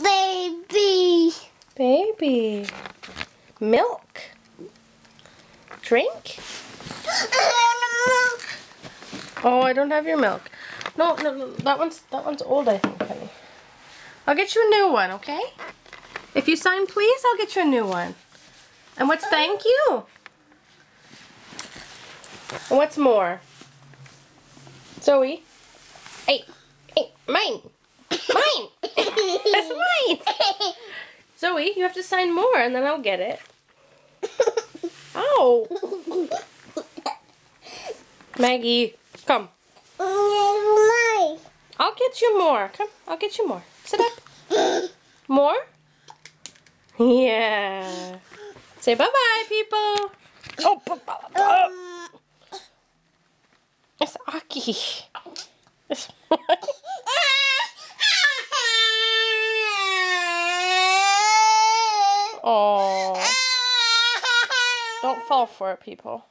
Baby. Baby. Milk. Drink. Oh, I don't have your milk. No, that one's old, I think, honey. I'll get you a new one, okay? If you sign please, I'll get you a new one. And what's thank you? And what's more? Zoe? Hey, mine! Mine! That's mine! Zoe, you have to sign more and then I'll get it. Ow! Maggie, come. I'll get you more. Come, I'll get you more. Sit up. More? Yeah. Say bye-bye, people. Oh, it's Aki. It's oh. Don't fall for it, people.